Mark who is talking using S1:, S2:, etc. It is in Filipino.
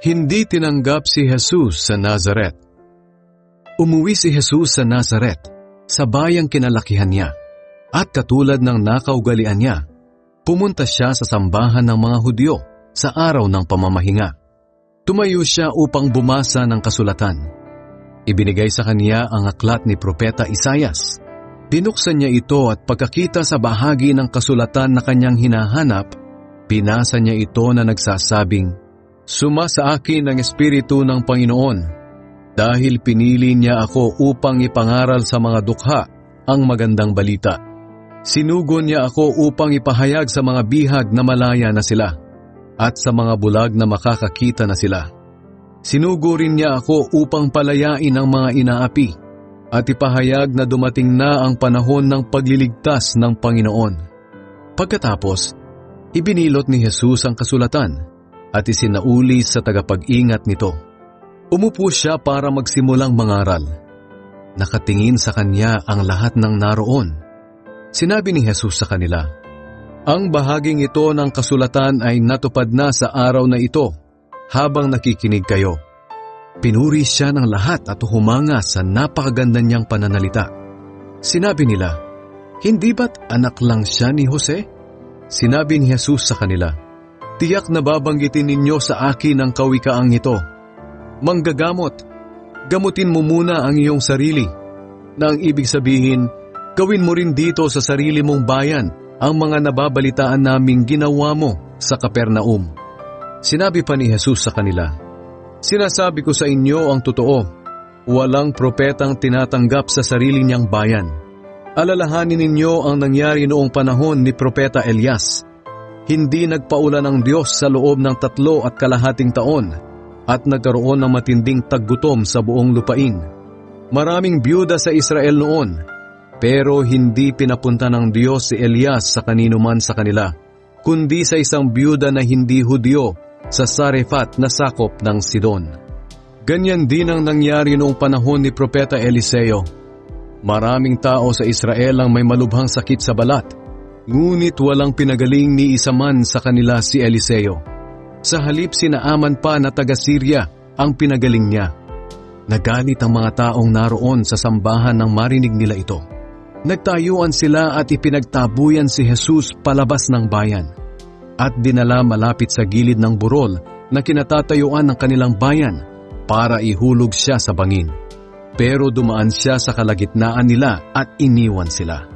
S1: Hindi tinanggap si Jesus sa Nazaret. Umuwi si Jesus sa Nazaret, sa bayang kinalakihan niya, at katulad ng nakaugalian niya, pumunta siya sa sambahan ng mga Hudyo sa araw ng pamamahinga. Tumayo siya upang bumasa ng kasulatan. Ibinigay sa kaniya ang aklat ni Propeta Isaias. Binuksan niya ito at pagkakita sa bahagi ng kasulatan na kanyang hinahanap, binasa niya ito na nagsasabing, "Suma sa akin ang Espiritu ng Panginoon, dahil pinili niya ako upang ipangaral sa mga dukha ang magandang balita. Sinugo niya ako upang ipahayag sa mga bihag na malaya na sila, at sa mga bulag na makakakita na sila. Sinugo rin niya ako upang palayain ang mga inaapi, at ipahayag na dumating na ang panahon ng pagliligtas ng Panginoon." Pagkatapos, ibinilot ni Jesus ang kasulatan at isinauli sa tagapag-ingat nito. Umupo siya para magsimulang mangaral. Nakatingin sa kanya ang lahat ng naroon. Sinabi ni Jesus sa kanila, "Ang bahaging ito ng kasulatan ay natupad na sa araw na ito habang nakikinig kayo." Pinuri siya ng lahat at humanga sa napakaganda niyang pananalita. Sinabi nila, "Hindi ba't anak lang siya ni Jose?" Sinabi ni Jesus sa kanila, "Tiyak na babanggitin ninyo sa akin ang kawikaang ito. Manggagamot, gamutin mo muna ang iyong sarili, na ang ibig sabihin, gawin mo rin dito sa sarili mong bayan ang mga nababalitaan naming ginawa mo sa Kapernaum." Sinabi pa ni Jesus sa kanila, "Sinasabi ko sa inyo ang totoo, walang propetang tinatanggap sa sarili niyang bayan. Alalahanin ninyo ang nangyari noong panahon ni Propeta Elias. Hindi nagpaulan ng Diyos sa loob ng 3.5 taon at nagkaroon ng matinding taggutom sa buong lupain. Maraming byuda sa Israel noon, pero hindi pinapunta ng Diyos si Elias sa kanino man sa kanila, kundi sa isang byuda na hindi Hudyo sa Sarephat na sakop ng Sidon. Ganyan din ang nangyari noong panahon ni Propeta Eliseo. Maraming tao sa Israel ang may malubhang sakit sa balat, ngunit walang pinagaling ni isa man sa kanila si Eliseo. Sa halip sinaaman pa na taga-Syria ang pinagaling niya. Nagalit ang mga taong naroon sa sambahan nang marinig nila ito. Nagtayuan sila at ipinagtabuyan si Jesus palabas ng bayan, at dinala malapit sa gilid ng burol na kinatatayuan ng kanilang bayan para ihulog siya sa bangin. Pero dumaan siya sa kalagitnaan nila at iniwan sila.